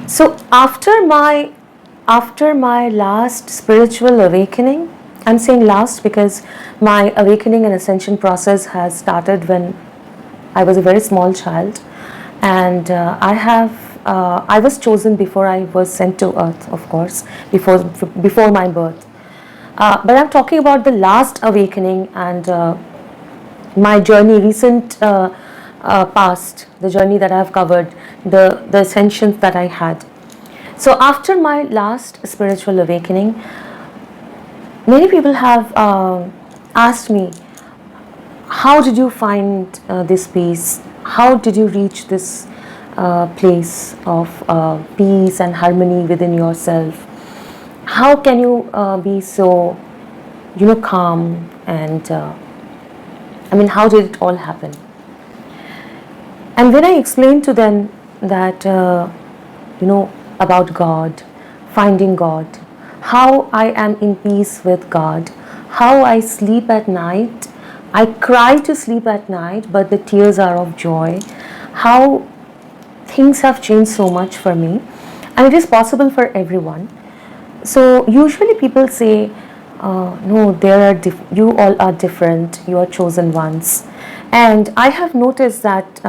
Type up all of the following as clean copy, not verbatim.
So after my last spiritual awakening, I'm saying last because my awakening and ascension process has started when I was a very small child, and I was chosen before I was sent to earth, of course, before my birth. But I'm talking about the last awakening and my journey, recent past, the journey that I have covered, the ascensions that I had. So after my last spiritual awakening, many people have asked me, how did you find this peace? How did you reach this place of peace and harmony within yourself? How can you be so, calm? And how did it all happen? And when I explained to them that, about God, finding God, how I am in peace with God, how I sleep at night, I cry to sleep at night, but the tears are of joy, how things have changed so much for me, and it is possible for everyone. So usually people say, no, you all are different, you are chosen ones. And I have noticed that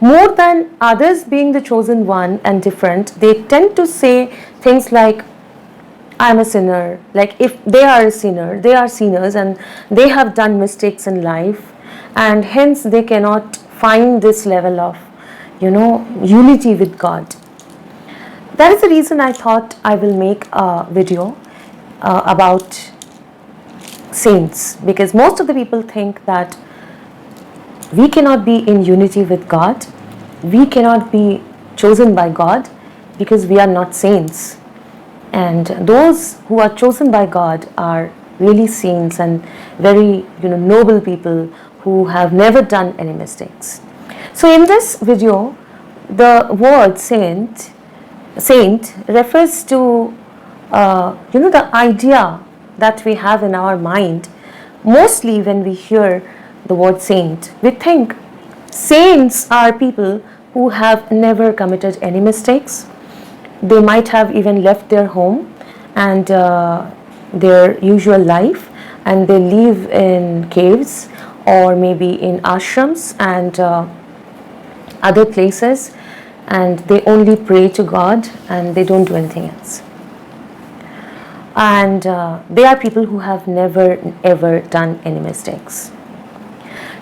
more than others being the chosen one and different, they tend to say things like, I'm a sinner. Like if they are a sinner, they are sinners and they have done mistakes in life, and hence they cannot find this level of, unity with God. That is the reason I thought I will make a video about saints, because most of the people think that we cannot be in unity with God, we cannot be chosen by God because we are not saints. And those who are chosen by God are really saints and very noble people who have never done any mistakes. So in this video, the word saint refers to the idea that we have in our mind. Mostly when we hear the word saint, we think saints are people who have never committed any mistakes. They might have even left their home and their usual life, and they live in caves or maybe in ashrams and other places, and they only pray to God and they don't do anything else. And they are people who have never ever done any mistakes.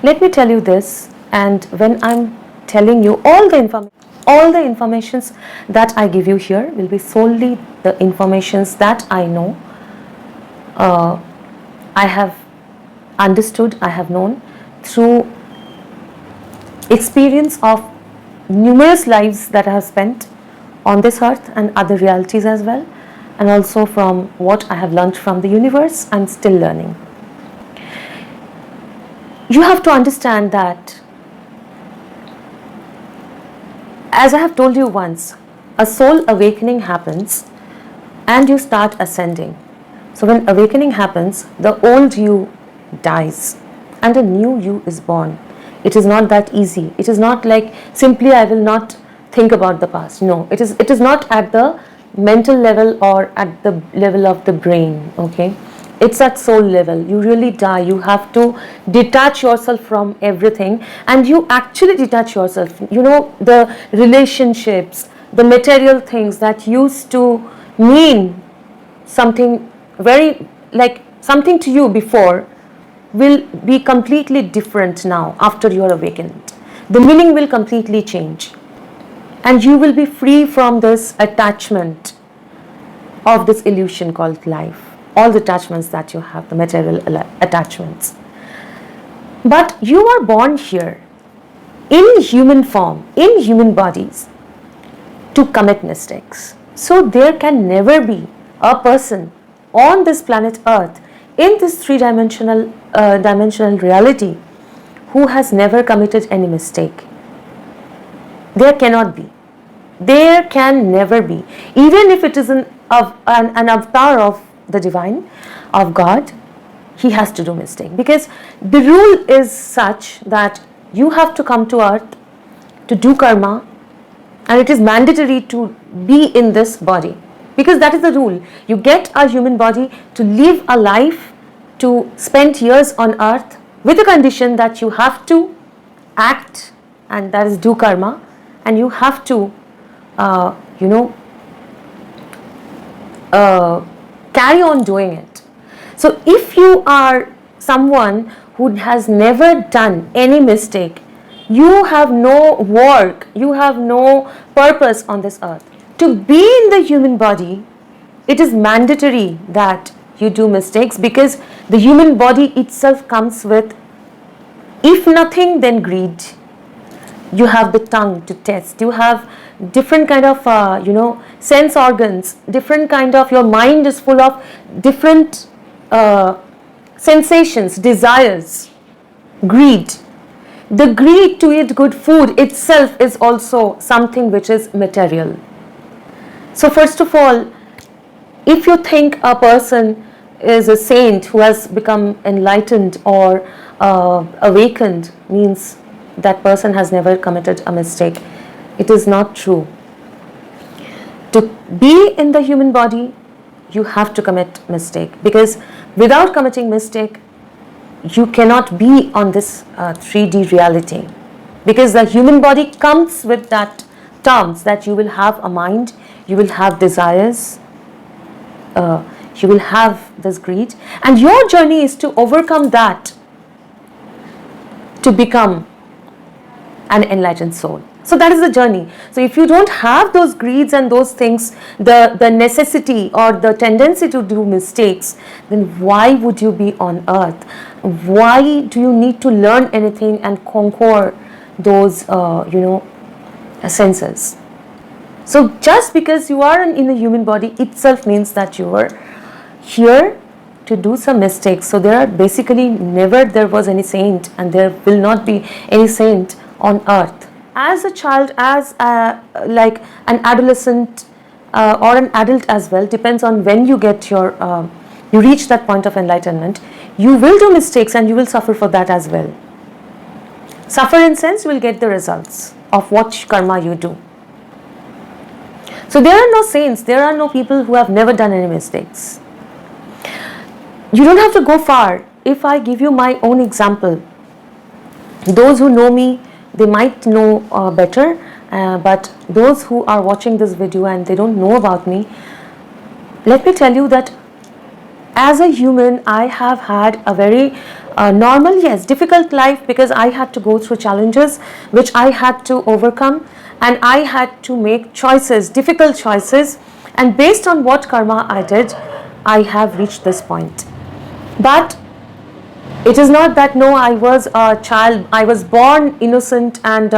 Let me tell you this, and when I'm telling you all the informations that I give you here will be solely the informations that I know, I have understood, I have known through experience of numerous lives that I have spent on this earth and other realities as well, and also from what I have learned from the universe and still learning. You have to understand that, as I have told you once, a soul awakening happens and you start ascending. So when awakening happens, the old you dies and a new you is born. It is not that easy. It is not like simply I will not think about the past. No, it is not at the mental level or at the level of the brain, okay? It's at soul level. You really die. You have to detach yourself from everything, and you actually detach yourself. The relationships, the material things that used to mean something very, like something to you before, will be completely different now after you are awakened. The meaning will completely change, and you will be free from this attachment of this illusion called life. All the attachments that you have, the material attachments. But you are born here in human form, in human bodies, to commit mistakes. So there can never be a person on this planet Earth, in this three-dimensional reality, who has never committed any mistake. There cannot be. There can never be. Even if it is an avatar of the divine, of God, he has to do mistake, because the rule is such that you have to come to earth to do karma, and it is mandatory to be in this body, because that is the rule. You get a human body to live a life, to spend years on earth, with the condition that you have to act, and that is do karma, and you have to carry on doing it. So if you are someone who has never done any mistake, you have no work, you have no purpose on this earth. To be in the human body, it is mandatory that you do mistakes, because the human body itself comes with, if nothing, then greed. You have the tongue to test, you have different kind of sense organs, different kind of, your mind is full of different sensations, desires, greed. The greed to eat good food itself is also something which is material. So first of all, if you think a person is a saint who has become enlightened or awakened, means that person has never committed a mistake. It is not true. To be in the human body, you have to commit mistake, because without committing mistake, you cannot be on this 3D reality, because the human body comes with that terms that you will have a mind, you will have desires, you will have this greed, and your journey is to overcome that to become an enlightened soul. So that is the journey. So if you don't have those greeds and those things, the necessity or the tendency to do mistakes, then why would you be on earth? Why do you need to learn anything and conquer those senses? So just because you are in the human body itself means that you are here to do some mistakes. So there are basically never there was any saint, and there will not be any saint on earth. As a child, as like an adolescent or an adult as well, depends on when you get your you reach that point of enlightenment, you will do mistakes and you will suffer for that as well. Suffer in sense, you will get the results of what karma you do. So there are no saints, there are no people who have never done any mistakes. You don't have to go far. If I give you my own example, those who know me, they might know better, but those who are watching this video and they don't know about me, let me tell you that as a human, I have had a very normal, yes, difficult life, because I had to go through challenges which I had to overcome, and I had to make choices, difficult choices, and based on what karma I did, I have reached this point. But it is not that, no, I was a child, I was born innocent, and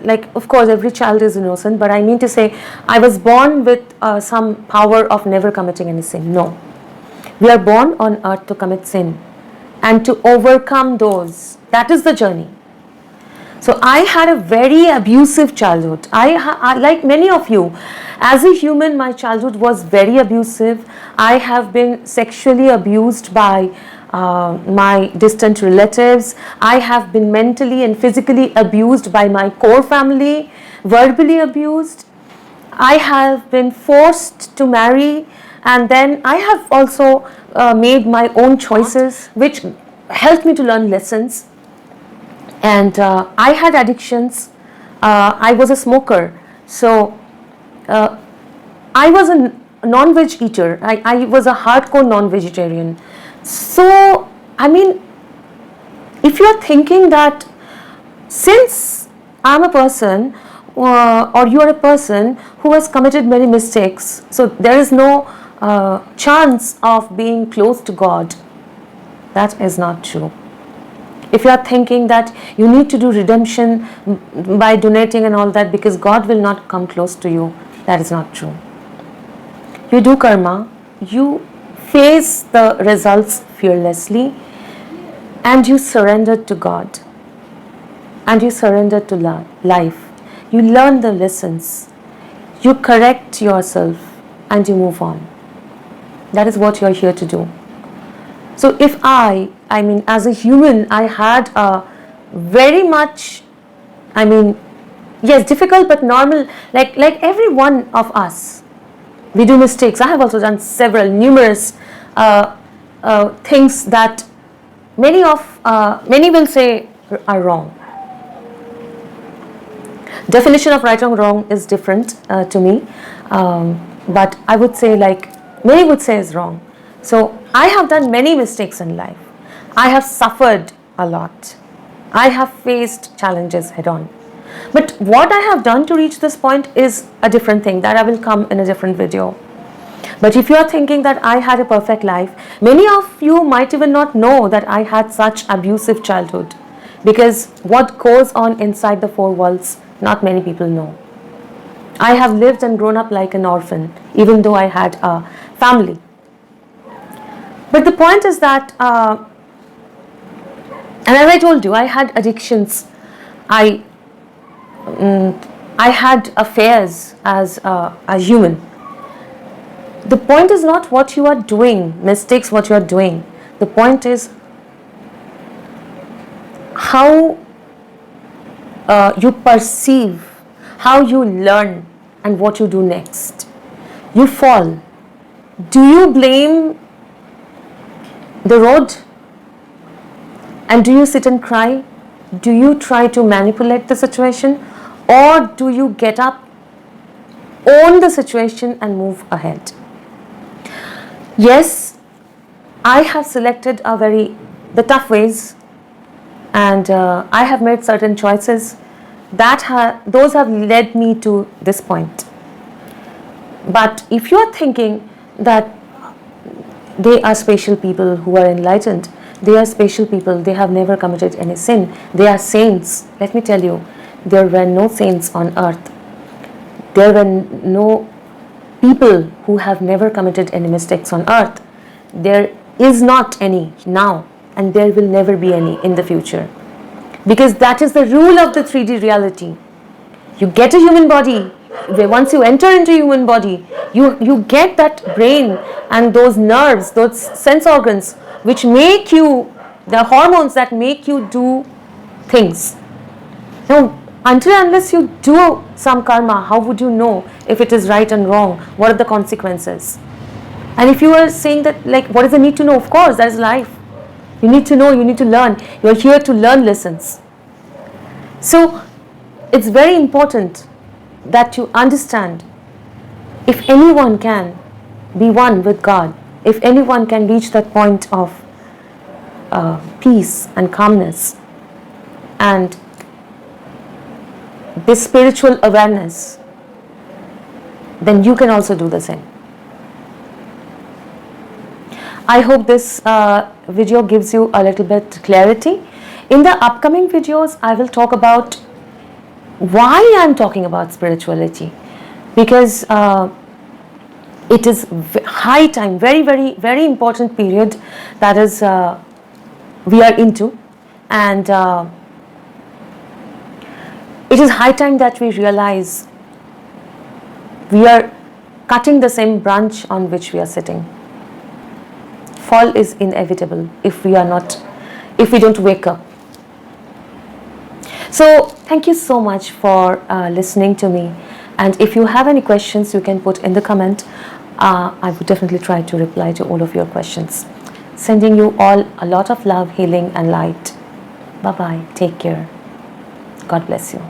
like, of course, every child is innocent, but I mean to say, I was born with some power of never committing any sin. No. We are born on earth to commit sin and to overcome those. That is the journey. So I had a very abusive childhood. I like many of you, as a human, my childhood was very abusive. I have been sexually abused by my distant relatives. I have been mentally and physically abused by my core family, verbally abused. I have been forced to marry, and then I have also made my own choices, which helped me to learn lessons. And I had addictions. I was a smoker. So I was a non-veg eater. I was a hardcore non-vegetarian. So, I mean, if you are thinking that since I'm a person or you are a person who has committed many mistakes, so there is no chance of being close to God, that is not true. If you are thinking that you need to do redemption by donating and all that because God will not come close to you, that is not true. You do karma, you face the results fearlessly, and you surrender to God, and you surrender to life. You learn the lessons, you correct yourself, and you move on. That is what you are here to do. So if I mean, as a human, I had a very much, I mean, yes, difficult but normal, like every one of us, we do mistakes. I have also done several, numerous things that many will say are wrong. Definition of right or wrong is different to me, but I would say, like many would say, is wrong. So I have done many mistakes in life. I have suffered a lot. I have faced challenges head on. But what I have done to reach this point is a different thing that I will come in a different video. But if you are thinking that I had a perfect life, many of you might even not know that I had such abusive childhood, because what goes on inside the four walls, not many people know. I have lived and grown up like an orphan, even though I had a family. But the point is that, and as I told you, I had addictions. I had affairs as a human. The point is not what you are doing, mistakes what you are doing. The point is how you perceive, how you learn, and what you do next. You fall. Do you blame the road? And do you sit and cry? Do you try to manipulate the situation? Or do you get up, own the situation, and move ahead? Yes, I have selected the tough ways, and I have made certain choices those have led me to this point. But if you are thinking that they are special people who are enlightened, they are special people, they have never committed any sin, they are saints, let me tell you, there were no saints on earth. There were no people who have never committed any mistakes on earth. There is not any now, and there will never be any in the future. Because that is the rule of the 3D reality. You get a human body. Once you enter into a human body, you get that brain and those nerves, those sense organs, which make you, the hormones that make you do things. Now, until and unless you do some karma, how would you know if it is right and wrong? What are the consequences? And if you are saying that, like, what is the need to know? Of course, that is life. You need to know, you need to learn. You are here to learn lessons. So, it's very important that you understand, if anyone can be one with God, if anyone can reach that point of peace and calmness and this spiritual awareness, then you can also do the same. I hope this video gives you a little bit clarity. In the upcoming videos, I will talk about why I am talking about spirituality, because it is high time, very, very, very important period that is we are into, and it is high time that we realize we are cutting the same branch on which we are sitting. Fall is inevitable if we don't wake up. So thank you so much for listening to me, and if you have any questions, you can put in the comment. I would definitely try to reply to all of your questions. Sending you all a lot of love, healing and light. Bye bye. Take care. God bless you.